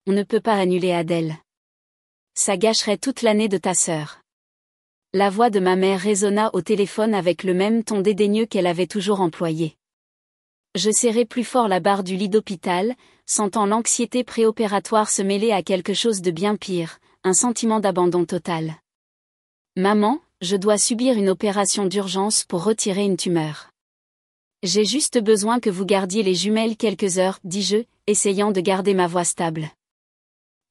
on ne peut pas annuler Adèle. Ça gâcherait toute l'année de ta sœur. La voix de ma mère résonna au téléphone avec le même ton dédaigneux qu'elle avait toujours employé. Je serrai plus fort la barre du lit d'hôpital, sentant l'anxiété préopératoire se mêler à quelque chose de bien pire, un sentiment d'abandon total. Maman, je dois subir une opération d'urgence pour retirer une tumeur. J'ai juste besoin que vous gardiez les jumelles quelques heures, dis-je, essayant de garder ma voix stable.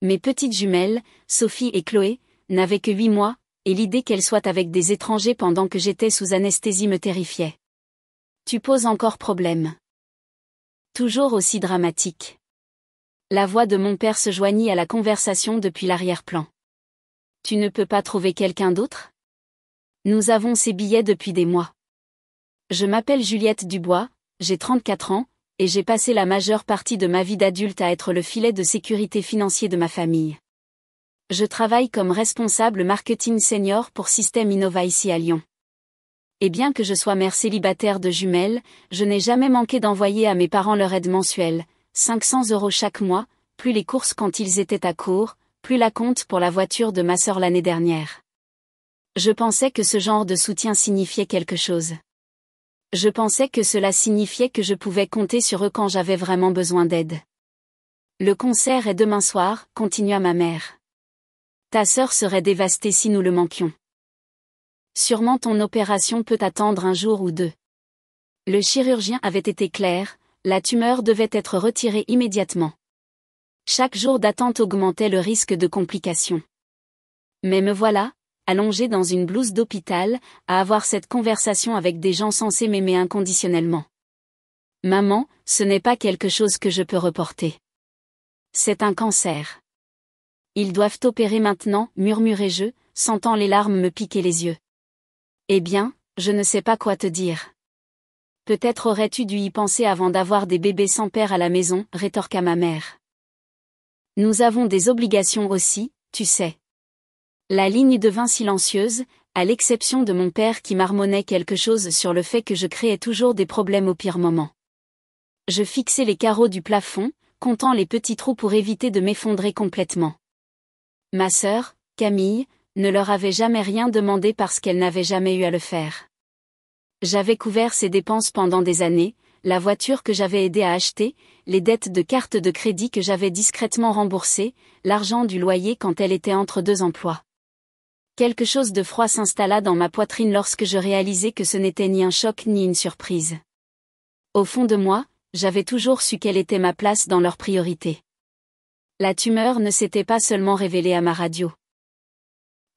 Mes petites jumelles, Sophie et Chloé, n'avaient que 8 mois, et l'idée qu'elles soient avec des étrangers pendant que j'étais sous anesthésie me terrifiait. Tu poses encore problème. Toujours aussi dramatique. La voix de mon père se joignit à la conversation depuis l'arrière-plan. Tu ne peux pas trouver quelqu'un d'autre ? Nous avons ces billets depuis des mois. Je m'appelle Juliette Dubois, j'ai 34 ans, et j'ai passé la majeure partie de ma vie d'adulte à être le filet de sécurité financier de ma famille. Je travaille comme responsable marketing senior pour Système Innova ici à Lyon. Et bien que je sois mère célibataire de jumelles, je n'ai jamais manqué d'envoyer à mes parents leur aide mensuelle, 500 € chaque mois, plus les courses quand ils étaient à court, plus la compte pour la voiture de ma sœur l'année dernière. Je pensais que ce genre de soutien signifiait quelque chose. Je pensais que cela signifiait que je pouvais compter sur eux quand j'avais vraiment besoin d'aide. Le concert est demain soir, continua ma mère. Ta sœur serait dévastée si nous le manquions. Sûrement ton opération peut attendre un jour ou deux. Le chirurgien avait été clair, la tumeur devait être retirée immédiatement. Chaque jour d'attente augmentait le risque de complications. Mais me voilà, allongée dans une blouse d'hôpital, à avoir cette conversation avec des gens censés m'aimer inconditionnellement. Maman, ce n'est pas quelque chose que je peux reporter. C'est un cancer. Ils doivent opérer maintenant, murmurai-je, sentant les larmes me piquer les yeux. Eh bien, je ne sais pas quoi te dire. Peut-être aurais-tu dû y penser avant d'avoir des bébés sans père à la maison, rétorqua ma mère. Nous avons des obligations aussi, tu sais. La ligne devint silencieuse, à l'exception de mon père qui marmonnait quelque chose sur le fait que je créais toujours des problèmes au pire moment. Je fixai les carreaux du plafond, comptant les petits trous pour éviter de m'effondrer complètement. Ma sœur, Camille, ne leur avait jamais rien demandé parce qu'elle n'avait jamais eu à le faire. J'avais couvert ses dépenses pendant des années, la voiture que j'avais aidé à acheter, les dettes de carte de crédit que j'avais discrètement remboursées, l'argent du loyer quand elle était entre 2 emplois. Quelque chose de froid s'installa dans ma poitrine lorsque je réalisai que ce n'était ni un choc ni une surprise. Au fond de moi, j'avais toujours su quelle était ma place dans leurs priorités. La tumeur ne s'était pas seulement révélée à ma radio.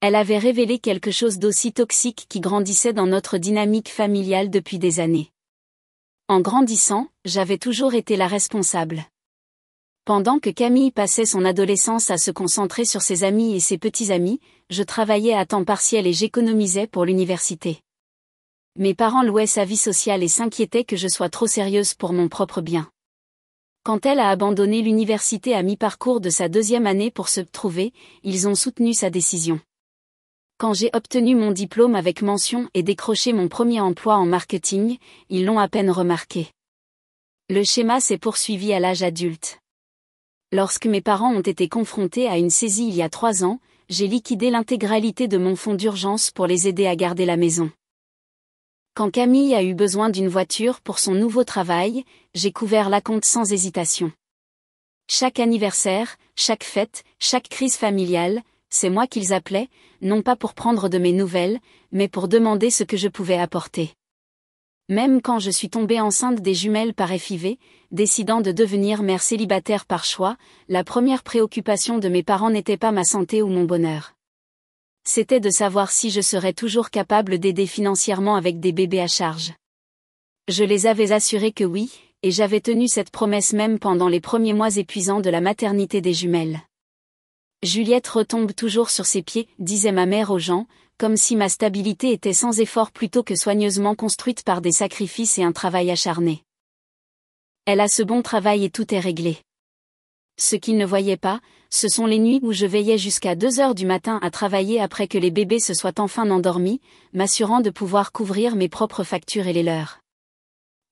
Elle avait révélé quelque chose d'aussi toxique qui grandissait dans notre dynamique familiale depuis des années. En grandissant, j'avais toujours été la responsable. Pendant que Camille passait son adolescence à se concentrer sur ses amis et ses petits-amis, je travaillais à temps partiel et j'économisais pour l'université. Mes parents louaient sa vie sociale et s'inquiétaient que je sois trop sérieuse pour mon propre bien. Quand elle a abandonné l'université à mi-parcours de sa 2e année pour se trouver, ils ont soutenu sa décision. Quand j'ai obtenu mon diplôme avec mention et décroché mon premier emploi en marketing, ils l'ont à peine remarqué. Le schéma s'est poursuivi à l'âge adulte. Lorsque mes parents ont été confrontés à une saisie il y a 3 ans, j'ai liquidé l'intégralité de mon fonds d'urgence pour les aider à garder la maison. Quand Camille a eu besoin d'une voiture pour son nouveau travail, j'ai couvert l'acompte sans hésitation. Chaque anniversaire, chaque fête, chaque crise familiale, c'est moi qu'ils appelaient, non pas pour prendre de mes nouvelles, mais pour demander ce que je pouvais apporter. Même quand je suis tombée enceinte des jumelles par FIV, décidant de devenir mère célibataire par choix, la première préoccupation de mes parents n'était pas ma santé ou mon bonheur. C'était de savoir si je serais toujours capable d'aider financièrement avec des bébés à charge. Je les avais assurés que oui, et j'avais tenu cette promesse même pendant les premiers mois épuisants de la maternité des jumelles. Juliette retombe toujours sur ses pieds, disait ma mère aux gens, comme si ma stabilité était sans effort plutôt que soigneusement construite par des sacrifices et un travail acharné. Elle a ce bon travail et tout est réglé. Ce qu'ils ne voyaient pas, ce sont les nuits où je veillais jusqu'à 2 heures du matin à travailler après que les bébés se soient enfin endormis, m'assurant de pouvoir couvrir mes propres factures et les leurs.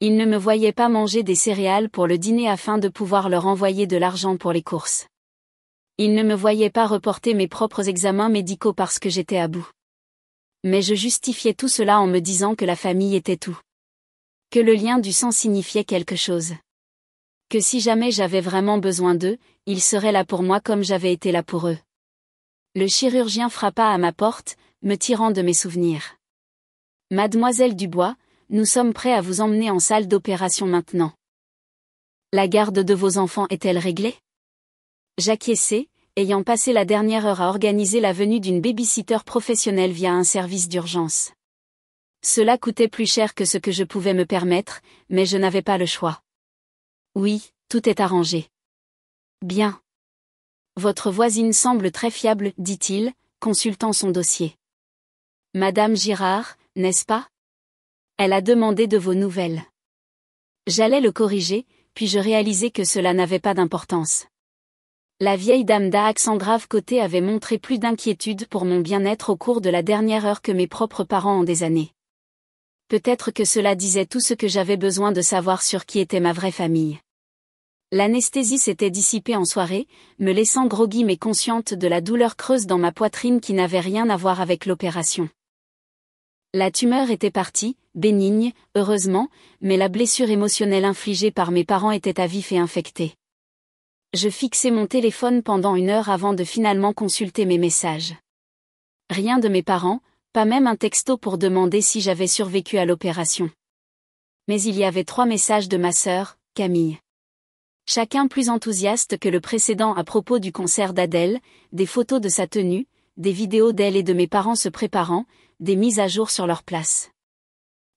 Ils ne me voyaient pas manger des céréales pour le dîner afin de pouvoir leur envoyer de l'argent pour les courses. Ils ne me voyaient pas reporter mes propres examens médicaux parce que j'étais à bout. Mais je justifiais tout cela en me disant que la famille était tout. Que le lien du sang signifiait quelque chose. Que si jamais j'avais vraiment besoin d'eux, ils seraient là pour moi comme j'avais été là pour eux. Le chirurgien frappa à ma porte, me tirant de mes souvenirs. Mademoiselle Dubois, nous sommes prêts à vous emmener en salle d'opération maintenant. La garde de vos enfants est-elle réglée? J'acquiesçai, ayant passé la dernière heure à organiser la venue d'une baby-sitter professionnelle via un service d'urgence. Cela coûtait plus cher que ce que je pouvais me permettre, mais je n'avais pas le choix. Oui, tout est arrangé. Bien. Votre voisine semble très fiable, dit-il, consultant son dossier. Madame Girard, n'est-ce pas? Elle a demandé de vos nouvelles. J'allais le corriger, puis je réalisai que cela n'avait pas d'importance. La vieille dame d'accent grave côté avait montré plus d'inquiétude pour mon bien-être au cours de la dernière heure que mes propres parents en des années. Peut-être que cela disait tout ce que j'avais besoin de savoir sur qui était ma vraie famille. L'anesthésie s'était dissipée en soirée, me laissant groggy mais consciente de la douleur creuse dans ma poitrine qui n'avait rien à voir avec l'opération. La tumeur était partie, bénigne, heureusement, mais la blessure émotionnelle infligée par mes parents était à vif et infectée. Je fixai mon téléphone pendant 1 heure avant de finalement consulter mes messages. Rien de mes parents, pas même un texto pour demander si j'avais survécu à l'opération. Mais il y avait 3 messages de ma sœur, Camille. Chacun plus enthousiaste que le précédent à propos du concert d'Adèle, des photos de sa tenue, des vidéos d'elle et de mes parents se préparant, des mises à jour sur leur place.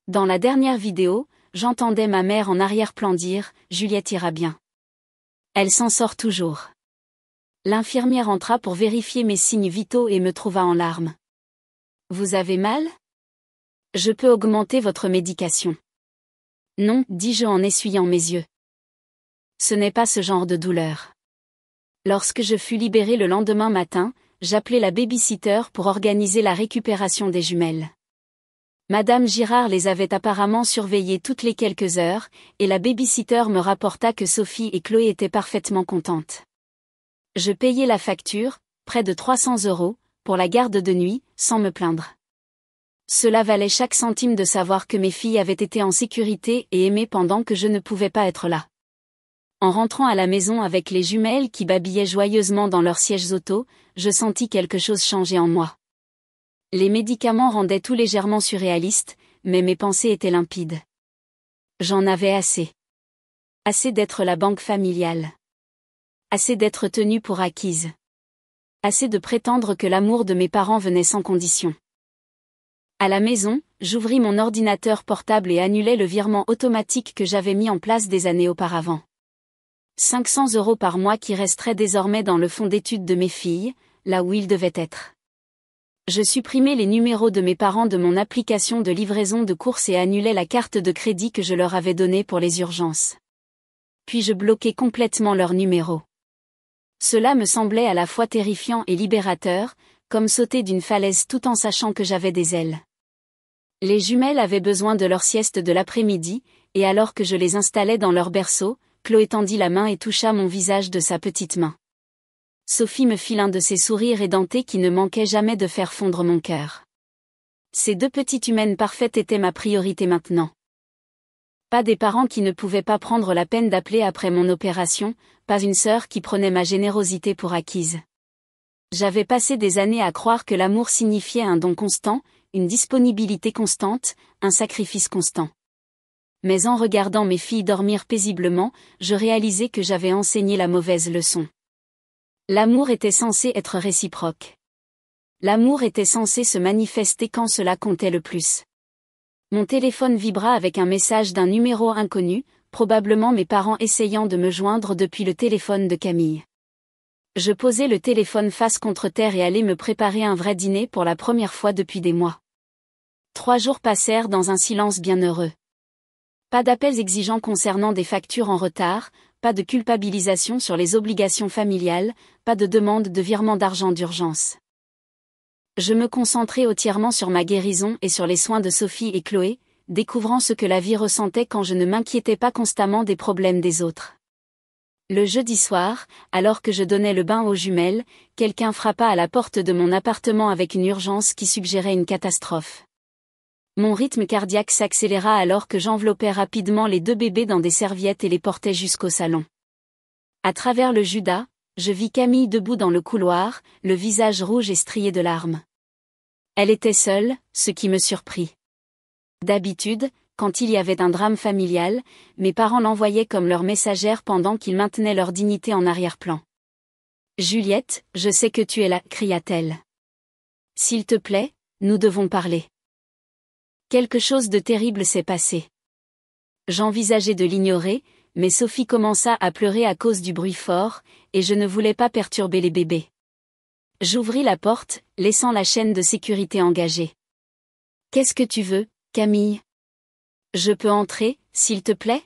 Dans la dernière vidéo, j'entendais ma mère en arrière-plan dire « Juliette ira bien. Elle s'en sort toujours. » L'infirmière entra pour vérifier mes signes vitaux et me trouva en larmes. « Vous avez mal? Je peux augmenter votre médication. » « Non, dis-je en essuyant mes yeux. Ce n'est pas ce genre de douleur. » Lorsque je fus libérée le lendemain matin, j'appelai la baby-sitter pour organiser la récupération des jumelles. Madame Girard les avait apparemment surveillées toutes les quelques heures, et la baby-sitter me rapporta que Sophie et Chloé étaient parfaitement contentes. Je payai la facture, près de 300 €, pour la garde de nuit, sans me plaindre. Cela valait chaque centime de savoir que mes filles avaient été en sécurité et aimées pendant que je ne pouvais pas être là. En rentrant à la maison avec les jumelles qui babillaient joyeusement dans leurs sièges auto, je sentis quelque chose changer en moi. Les médicaments rendaient tout légèrement surréaliste, mais mes pensées étaient limpides. J'en avais assez. Assez d'être la banque familiale. Assez d'être tenue pour acquise. Assez de prétendre que l'amour de mes parents venait sans condition. À la maison, j'ouvris mon ordinateur portable et annulai le virement automatique que j'avais mis en place des années auparavant. 500 € par mois qui resteraient désormais dans le fonds d'études de mes filles, là où ils devaient être. Je supprimai les numéros de mes parents de mon application de livraison de courses et annulai la carte de crédit que je leur avais donnée pour les urgences. Puis je bloquai complètement leurs numéros. Cela me semblait à la fois terrifiant et libérateur, comme sauter d'une falaise tout en sachant que j'avais des ailes. Les jumelles avaient besoin de leur sieste de l'après-midi, et alors que je les installais dans leur berceau, Chloé tendit la main et toucha mon visage de sa petite main. Sophie me fit l'un de ces sourires édentés qui ne manquaient jamais de faire fondre mon cœur. Ces 2 petites humaines parfaites étaient ma priorité maintenant. Pas des parents qui ne pouvaient pas prendre la peine d'appeler après mon opération, pas une sœur qui prenait ma générosité pour acquise. J'avais passé des années à croire que l'amour signifiait un don constant, une disponibilité constante, un sacrifice constant. Mais en regardant mes filles dormir paisiblement, je réalisais que j'avais enseigné la mauvaise leçon. L'amour était censé être réciproque. L'amour était censé se manifester quand cela comptait le plus. Mon téléphone vibra avec un message d'un numéro inconnu, probablement mes parents essayant de me joindre depuis le téléphone de Camille. Je posai le téléphone face contre terre et allai me préparer un vrai dîner pour la première fois depuis des mois. 3 jours passèrent dans un silence bienheureux. Pas d'appels exigeants concernant des factures en retard, pas de culpabilisation sur les obligations familiales, pas de demande de virement d'argent d'urgence. Je me concentrai entièrement sur ma guérison et sur les soins de Sophie et Chloé, découvrant ce que la vie ressentait quand je ne m'inquiétais pas constamment des problèmes des autres. Le jeudi soir, alors que je donnais le bain aux jumelles, quelqu'un frappa à la porte de mon appartement avec une urgence qui suggérait une catastrophe. Mon rythme cardiaque s'accéléra alors que j'enveloppais rapidement les deux bébés dans des serviettes et les portais jusqu'au salon. À travers le judas, je vis Camille debout dans le couloir, le visage rouge et strié de larmes. Elle était seule, ce qui me surprit. D'habitude, quand il y avait un drame familial, mes parents l'envoyaient comme leur messagère pendant qu'ils maintenaient leur dignité en arrière-plan. « Juliette, je sais que tu es là » cria-t-elle. « S'il te plaît, nous devons parler. » Quelque chose de terrible s'est passé. J'envisageais de l'ignorer, mais Sophie commença à pleurer à cause du bruit fort, et je ne voulais pas perturber les bébés. J'ouvris la porte, laissant la chaîne de sécurité engagée. « Qu'est-ce que tu veux, Camille ? Je peux entrer, s'il te plaît ?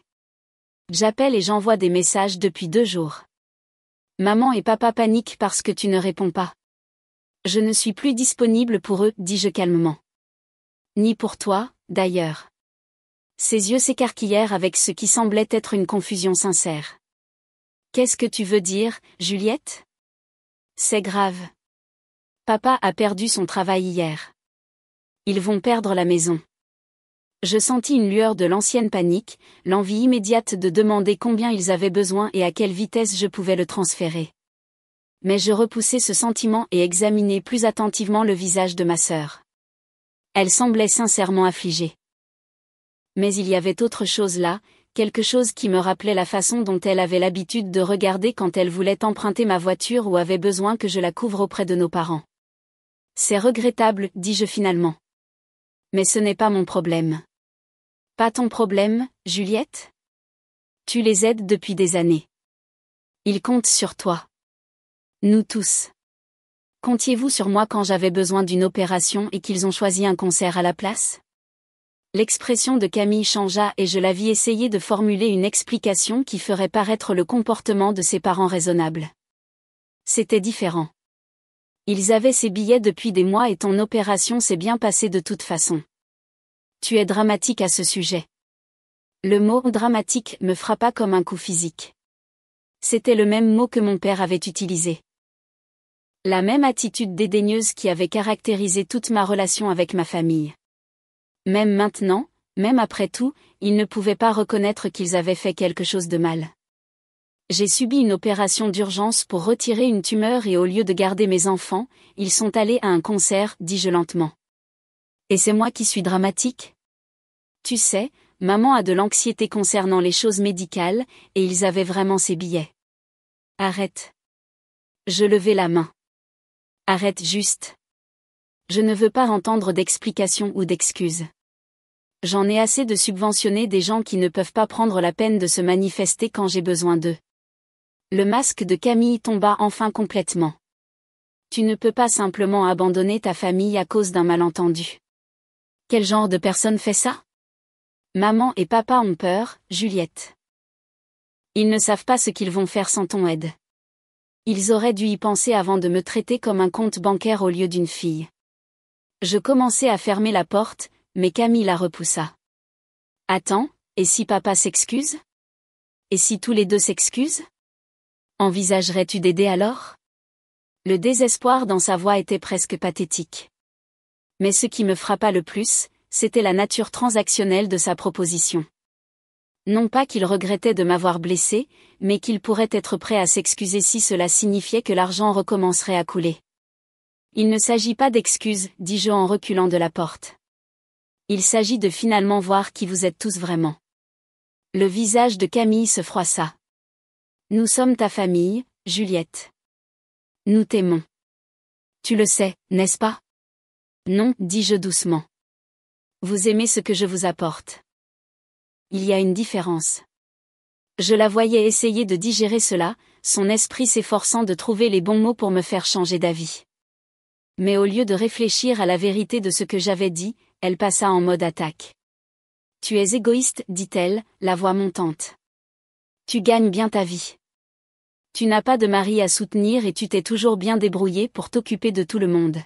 J'appelle et j'envoie des messages depuis 2 jours. Maman et papa paniquent parce que tu ne réponds pas. Je ne suis plus disponible pour eux, dis-je calmement. Ni pour toi, d'ailleurs. Ses yeux s'écarquillèrent avec ce qui semblait être une confusion sincère. Qu'est-ce que tu veux dire, Juliette ? C'est grave. Papa a perdu son travail hier. Ils vont perdre la maison. Je sentis une lueur de l'ancienne panique, l'envie immédiate de demander combien ils avaient besoin et à quelle vitesse je pouvais le transférer. Mais je repoussai ce sentiment et examinai plus attentivement le visage de ma sœur. Elle semblait sincèrement affligée. Mais il y avait autre chose là, quelque chose qui me rappelait la façon dont elle avait l'habitude de regarder quand elle voulait emprunter ma voiture ou avait besoin que je la couvre auprès de nos parents. C'est regrettable, dis-je finalement. Mais ce n'est pas mon problème. Pas ton problème, Juliette ? Tu les aides depuis des années. Ils comptent sur toi. Nous tous. Comptiez-vous sur moi quand j'avais besoin d'une opération et qu'ils ont choisi un concert à la place ? L'expression de Camille changea et je la vis essayer de formuler une explication qui ferait paraître le comportement de ses parents raisonnable. C'était différent. Ils avaient ces billets depuis des mois et ton opération s'est bien passée de toute façon. Tu es dramatique à ce sujet. Le mot « dramatique » me frappa comme un coup physique. C'était le même mot que mon père avait utilisé. La même attitude dédaigneuse qui avait caractérisé toute ma relation avec ma famille. Même maintenant, même après tout, ils ne pouvaient pas reconnaître qu'ils avaient fait quelque chose de mal. J'ai subi une opération d'urgence pour retirer une tumeur et au lieu de garder mes enfants, ils sont allés à un concert, dis-je lentement. Et c'est moi qui suis dramatique ? Tu sais, maman a de l'anxiété concernant les choses médicales, et ils avaient vraiment ses billets. Arrête. Je levai la main. Arrête juste. Je ne veux pas entendre d'explications ou d'excuses. J'en ai assez de subventionner des gens qui ne peuvent pas prendre la peine de se manifester quand j'ai besoin d'eux. Le masque de Camille tomba enfin complètement. Tu ne peux pas simplement abandonner ta famille à cause d'un malentendu. Quel genre de personne fait ça ? Maman et papa ont peur, Juliette. Ils ne savent pas ce qu'ils vont faire sans ton aide. Ils auraient dû y penser avant de me traiter comme un compte bancaire au lieu d'une fille. Je commençai à fermer la porte, mais Camille la repoussa. Attends, et si papa s'excuse ? Et si tous les deux s'excusent ? Envisagerais-tu d'aider alors ? Le désespoir dans sa voix était presque pathétique. Mais ce qui me frappa le plus, c'était la nature transactionnelle de sa proposition. Non pas qu'il regrettait de m'avoir blessé, mais qu'il pourrait être prêt à s'excuser si cela signifiait que l'argent recommencerait à couler. Il ne s'agit pas d'excuses, dis-je en reculant de la porte. Il s'agit de finalement voir qui vous êtes tous vraiment. Le visage de Camille se froissa. Nous sommes ta famille, Juliette. Nous t'aimons. Tu le sais, n'est-ce pas ? Non, dis-je doucement. Vous aimez ce que je vous apporte. Il y a une différence. Je la voyais essayer de digérer cela, son esprit s'efforçant de trouver les bons mots pour me faire changer d'avis. Mais au lieu de réfléchir à la vérité de ce que j'avais dit, elle passa en mode attaque. Tu es égoïste, dit-elle, la voix montante. Tu gagnes bien ta vie. Tu n'as pas de mari à soutenir et tu t'es toujours bien débrouillé pour t'occuper de tout le monde.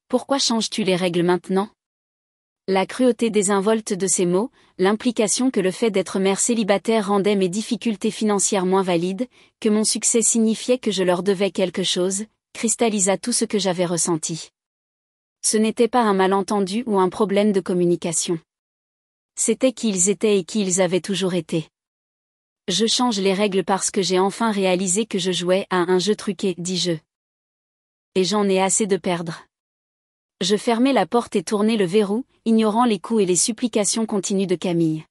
Pourquoi changes-tu les règles maintenant ? La cruauté désinvolte de ces mots, l'implication que le fait d'être mère célibataire rendait mes difficultés financières moins valides, que mon succès signifiait que je leur devais quelque chose, cristallisa tout ce que j'avais ressenti. Ce n'était pas un malentendu ou un problème de communication. C'était qui ils étaient et qui ils avaient toujours été. Je change les règles parce que j'ai enfin réalisé que je jouais à un jeu truqué, dis-je. Et j'en ai assez de perdre. Je fermai la porte et tournai le verrou, ignorant les coups et les supplications continues de Camille.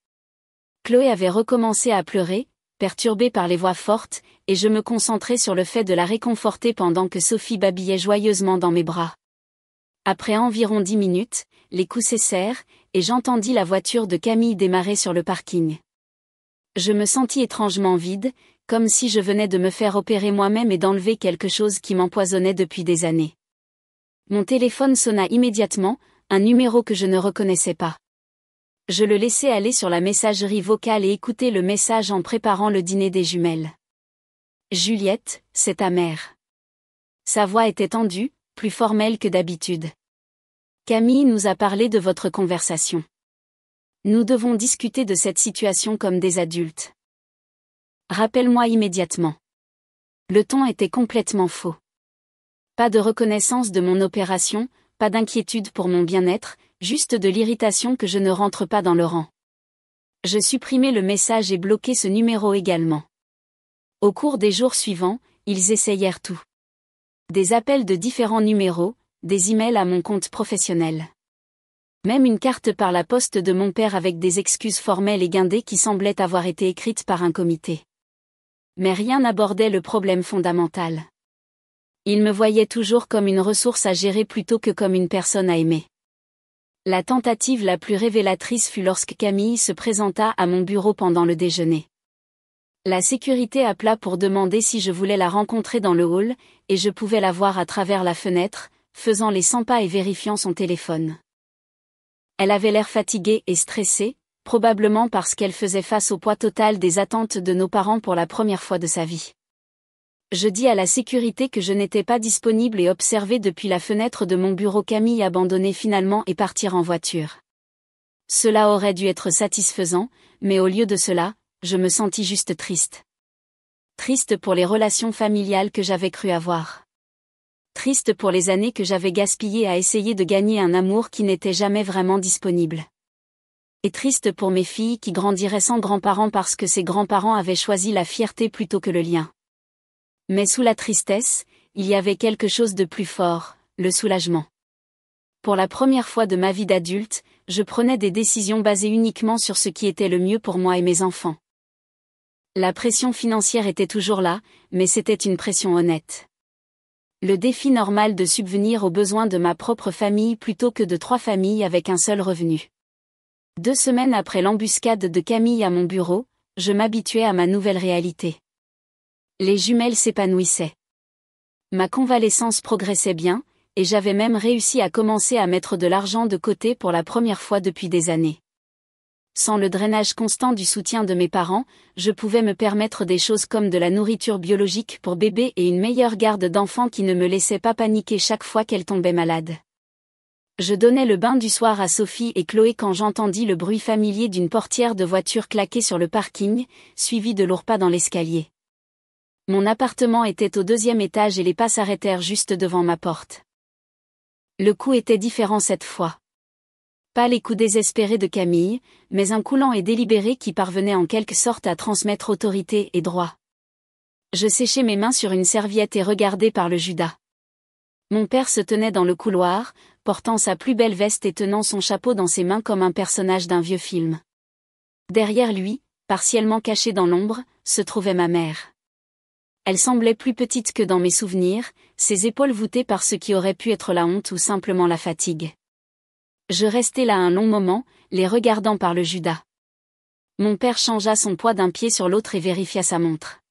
Chloé avait recommencé à pleurer, perturbée par les voix fortes, et je me concentrais sur le fait de la réconforter pendant que Sophie babillait joyeusement dans mes bras. Après environ 10 minutes, les coups cessèrent, et j'entendis la voiture de Camille démarrer sur le parking. Je me sentis étrangement vide, comme si je venais de me faire opérer moi-même et d'enlever quelque chose qui m'empoisonnait depuis des années. Mon téléphone sonna immédiatement, un numéro que je ne reconnaissais pas. Je le laissai aller sur la messagerie vocale et écoutai le message en préparant le dîner des jumelles. Juliette, c'est ta mère. Sa voix était tendue, plus formelle que d'habitude. Camille nous a parlé de votre conversation. Nous devons discuter de cette situation comme des adultes. Rappelle-moi immédiatement. Le ton était complètement faux. Pas de reconnaissance de mon opération, pas d'inquiétude pour mon bien-être, juste de l'irritation que je ne rentre pas dans le rang. Je supprimai le message et bloquai ce numéro également. Au cours des jours suivants, ils essayèrent tout. Des appels de différents numéros, des emails à mon compte professionnel. Même une carte par la poste de mon père avec des excuses formelles et guindées qui semblaient avoir été écrites par un comité. Mais rien n'abordait le problème fondamental. Il me voyait toujours comme une ressource à gérer plutôt que comme une personne à aimer. La tentative la plus révélatrice fut lorsque Camille se présenta à mon bureau pendant le déjeuner. La sécurité appela pour demander si je voulais la rencontrer dans le hall, et je pouvais la voir à travers la fenêtre, faisant les 100 pas et vérifiant son téléphone. Elle avait l'air fatiguée et stressée, probablement parce qu'elle faisait face au poids total des attentes de nos parents pour la première fois de sa vie. Je dis à la sécurité que je n'étais pas disponible et observais depuis la fenêtre de mon bureau Camille abandonner finalement et partir en voiture. Cela aurait dû être satisfaisant, mais au lieu de cela, je me sentis juste triste. Triste pour les relations familiales que j'avais cru avoir. Triste pour les années que j'avais gaspillées à essayer de gagner un amour qui n'était jamais vraiment disponible. Et triste pour mes filles qui grandiraient sans grands-parents parce que ces grands-parents avaient choisi la fierté plutôt que le lien. Mais sous la tristesse, il y avait quelque chose de plus fort, le soulagement. Pour la première fois de ma vie d'adulte, je prenais des décisions basées uniquement sur ce qui était le mieux pour moi et mes enfants. La pression financière était toujours là, mais c'était une pression honnête. Le défi normal de subvenir aux besoins de ma propre famille plutôt que de 3 familles avec un seul revenu. 2 semaines après l'embuscade de Camille à mon bureau, je m'habituais à ma nouvelle réalité. Les jumelles s'épanouissaient. Ma convalescence progressait bien, et j'avais même réussi à commencer à mettre de l'argent de côté pour la première fois depuis des années. Sans le drainage constant du soutien de mes parents, je pouvais me permettre des choses comme de la nourriture biologique pour bébé et une meilleure garde d'enfants qui ne me laissait pas paniquer chaque fois qu'elle tombait malade. Je donnais le bain du soir à Sophie et Chloé quand j'entendis le bruit familier d'une portière de voiture claquer sur le parking, suivi de lourds pas dans l'escalier. Mon appartement était au 2e étage et les pas s'arrêtèrent juste devant ma porte. Le coup était différent cette fois. Pas les coups désespérés de Camille, mais un coup lent et délibéré qui parvenait en quelque sorte à transmettre autorité et droit. Je séchai mes mains sur une serviette et regardai par le Judas. Mon père se tenait dans le couloir, portant sa plus belle veste et tenant son chapeau dans ses mains comme un personnage d'un vieux film. Derrière lui, partiellement cachée dans l'ombre, se trouvait ma mère. Elle semblait plus petite que dans mes souvenirs, ses épaules voûtées par ce qui aurait pu être la honte ou simplement la fatigue. Je restai là un long moment, les regardant par le Judas. Mon père changea son poids d'un pied sur l'autre et vérifia sa montre.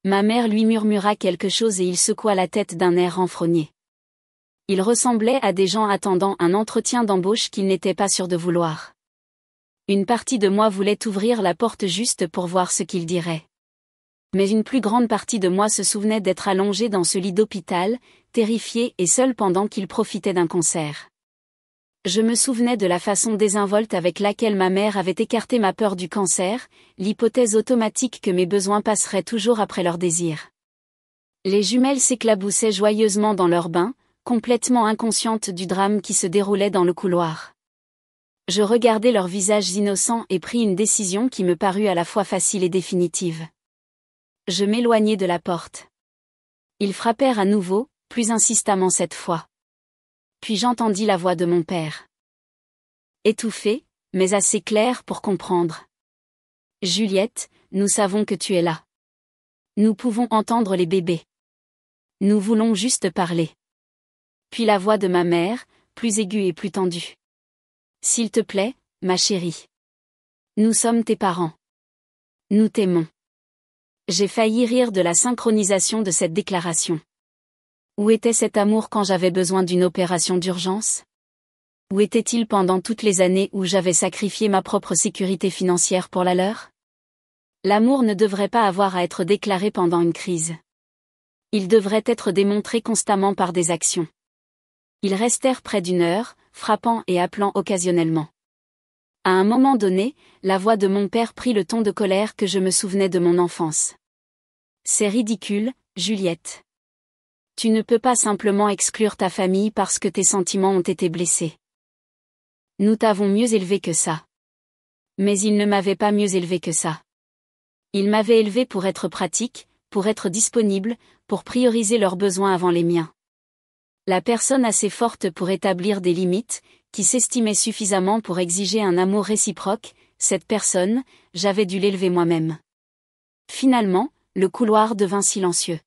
Ma mère lui murmura quelque chose et il secoua la tête d'un air renfrogné. Il ressemblait à des gens attendant un entretien d'embauche qu'ils n'étaient pas sûrs de vouloir. Une partie de moi voulait ouvrir la porte juste pour voir ce qu'il dirait. Mais une plus grande partie de moi se souvenait d'être allongée dans ce lit d'hôpital, terrifiée et seule pendant qu'il profitait d'un concert. Je me souvenais de la façon désinvolte avec laquelle ma mère avait écarté ma peur du cancer, l'hypothèse automatique que mes besoins passeraient toujours après leurs désirs. Les jumelles s'éclaboussaient joyeusement dans leur bain, complètement inconscientes du drame qui se déroulait dans le couloir. Je regardais leurs visages innocents et pris une décision qui me parut à la fois facile et définitive. Je m'éloignai de la porte. Ils frappèrent à nouveau, plus insistamment cette fois. Puis j'entendis la voix de mon père. Étouffée, mais assez claire pour comprendre. « Juliette, nous savons que tu es là. Nous pouvons entendre les bébés. Nous voulons juste parler. » Puis la voix de ma mère, plus aiguë et plus tendue. « S'il te plaît, ma chérie. Nous sommes tes parents. Nous t'aimons. » J'ai failli rire de la synchronisation de cette déclaration. Où était cet amour quand j'avais besoin d'une opération d'urgence? Où était-il pendant toutes les années où j'avais sacrifié ma propre sécurité financière pour la leur? L'amour ne devrait pas avoir à être déclaré pendant une crise. Il devrait être démontré constamment par des actions. Ils restèrent près d'une heure, frappant et appelant occasionnellement. À un moment donné, la voix de mon père prit le ton de colère que je me souvenais de mon enfance. « C'est ridicule, Juliette. Tu ne peux pas simplement exclure ta famille parce que tes sentiments ont été blessés. Nous t'avons mieux élevé que ça. » Mais ils ne m'avaient pas mieux élevé que ça. Ils m'avaient élevé pour être pratique, pour être disponible, pour prioriser leurs besoins avant les miens. La personne assez forte pour établir des limites, qui s'estimait suffisamment pour exiger un amour réciproque, cette personne, j'avais dû l'élever moi-même. Finalement, le couloir devint silencieux.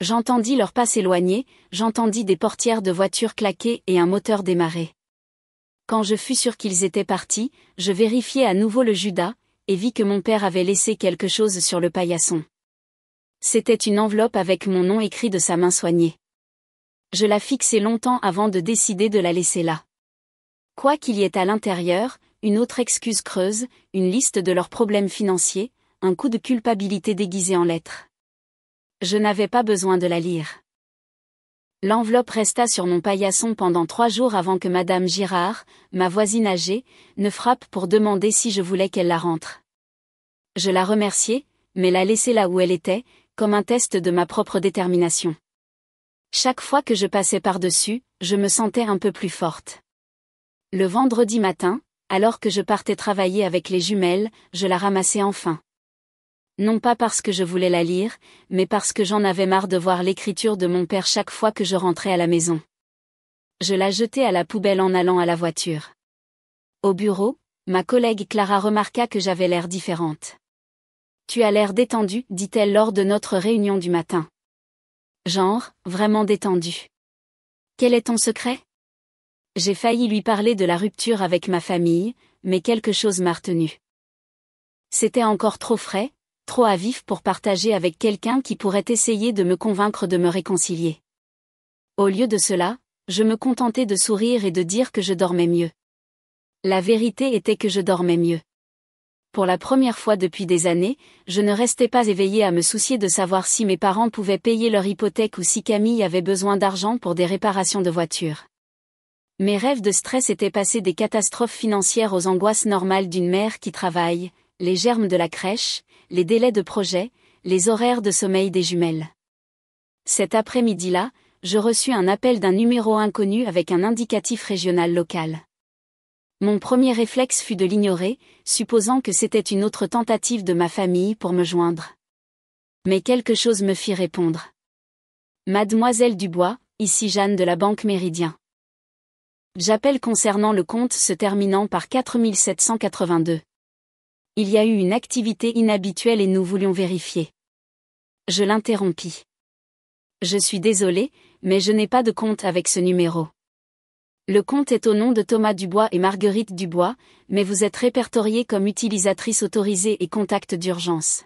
J'entendis leurs pas s'éloigner, j'entendis des portières de voiture claquer et un moteur démarrer. Quand je fus sûr qu'ils étaient partis, je vérifiai à nouveau le Judas, et vis que mon père avait laissé quelque chose sur le paillasson. C'était une enveloppe avec mon nom écrit de sa main soignée. Je la fixai longtemps avant de décider de la laisser là. Quoi qu'il y ait à l'intérieur, une autre excuse creuse, une liste de leurs problèmes financiers, un coup de culpabilité déguisé en lettres. Je n'avais pas besoin de la lire. L'enveloppe resta sur mon paillasson pendant 3 jours avant que Madame Girard, ma voisine âgée, ne frappe pour demander si je voulais qu'elle la rentre. Je la remerciai, mais la laissai là où elle était, comme un test de ma propre détermination. Chaque fois que je passais par-dessus, je me sentais un peu plus forte. Le vendredi matin, alors que je partais travailler avec les jumelles, je la ramassai enfin. Non pas parce que je voulais la lire, mais parce que j'en avais marre de voir l'écriture de mon père chaque fois que je rentrais à la maison. Je la jetai à la poubelle en allant à la voiture. Au bureau, ma collègue Clara remarqua que j'avais l'air différente. « Tu as l'air détendue, dit-elle lors de notre réunion du matin. Genre, vraiment détendue. Quel est ton secret? » J'ai failli lui parler de la rupture avec ma famille, mais quelque chose m'a retenue. C'était encore trop frais, trop à vif pour partager avec quelqu'un qui pourrait essayer de me convaincre de me réconcilier. Au lieu de cela, je me contentais de sourire et de dire que je dormais mieux. La vérité était que je dormais mieux. Pour la première fois depuis des années, je ne restais pas éveillée à me soucier de savoir si mes parents pouvaient payer leur hypothèque ou si Camille avait besoin d'argent pour des réparations de voiture. Mes rêves de stress étaient passés des catastrophes financières aux angoisses normales d'une mère qui travaille, les germes de la crèche, les délais de projet, les horaires de sommeil des jumelles. Cet après-midi-là, je reçus un appel d'un numéro inconnu avec un indicatif régional local. Mon premier réflexe fut de l'ignorer, supposant que c'était une autre tentative de ma famille pour me joindre. Mais quelque chose me fit répondre. Mademoiselle Dubois, ici Jeanne de la Banque Méridien. J'appelle concernant le compte se terminant par 4782. Il y a eu une activité inhabituelle et nous voulions vérifier. Je l'interrompis. Je suis désolé, mais je n'ai pas de compte avec ce numéro. Le compte est au nom de Thomas Dubois et Marguerite Dubois, mais vous êtes répertoriée comme utilisatrice autorisée et contact d'urgence.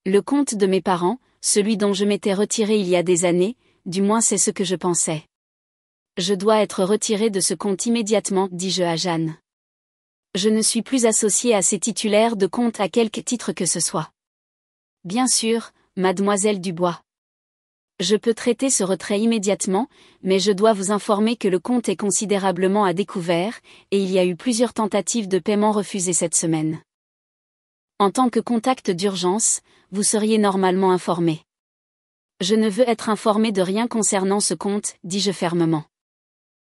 Le compte de mes parents, celui dont je m'étais retiré il y a des années, du moins c'est ce que je pensais. Je dois être retiré de ce compte immédiatement, dis-je à Jeanne. Je ne suis plus associé à ces titulaires de compte à quelque titre que ce soit. Bien sûr, mademoiselle Dubois. Je peux traiter ce retrait immédiatement, mais je dois vous informer que le compte est considérablement à découvert, et il y a eu plusieurs tentatives de paiement refusées cette semaine. En tant que contact d'urgence, vous seriez normalement informé. Je ne veux être informé de rien concernant ce compte, dis-je fermement.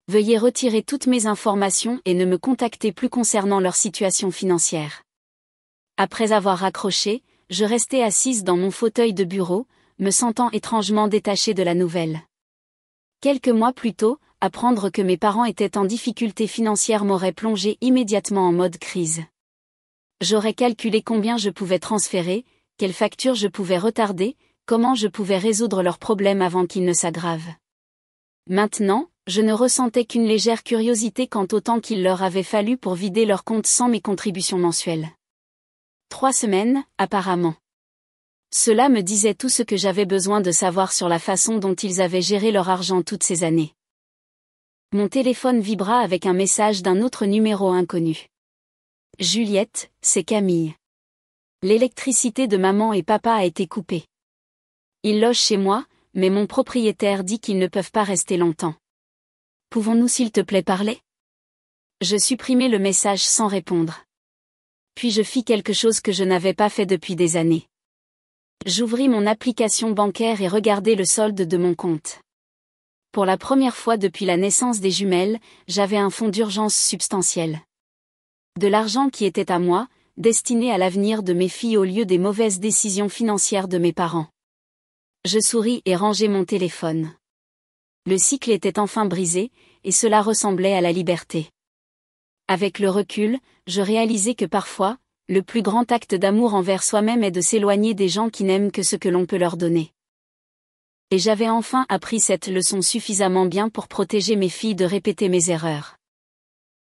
Veuillez retirer toutes mes informations et ne me contactez plus concernant leur situation financière. Après avoir raccroché, je restais assise dans mon fauteuil de bureau, me sentant étrangement détachée de la nouvelle. Quelques mois plus tôt, apprendre que mes parents étaient en difficulté financière m'aurait plongé immédiatement en mode crise. J'aurais calculé combien je pouvais transférer, quelles factures je pouvais retarder, comment je pouvais résoudre leurs problèmes avant qu'ils ne s'aggravent. Maintenant, je ne ressentais qu'une légère curiosité quant au temps qu'il leur avait fallu pour vider leur compte sans mes contributions mensuelles. 3 semaines, apparemment. Cela me disait tout ce que j'avais besoin de savoir sur la façon dont ils avaient géré leur argent toutes ces années. Mon téléphone vibra avec un message d'un autre numéro inconnu. Juliette, c'est Camille. L'électricité de maman et papa a été coupée. Ils logent chez moi, mais mon propriétaire dit qu'ils ne peuvent pas rester longtemps. Pouvons-nous s'il te plaît parler ? Je supprimai le message sans répondre. Puis je fis quelque chose que je n'avais pas fait depuis des années. J'ouvris mon application bancaire et regardai le solde de mon compte. Pour la première fois depuis la naissance des jumelles, j'avais un fonds d'urgence substantiel. De l'argent qui était à moi, destiné à l'avenir de mes filles au lieu des mauvaises décisions financières de mes parents. Je souris et rangeai mon téléphone. Le cycle était enfin brisé, et cela ressemblait à la liberté. Avec le recul, je réalisai que parfois, le plus grand acte d'amour envers soi-même est de s'éloigner des gens qui n'aiment que ce que l'on peut leur donner. Et j'avais enfin appris cette leçon suffisamment bien pour protéger mes filles de répéter mes erreurs.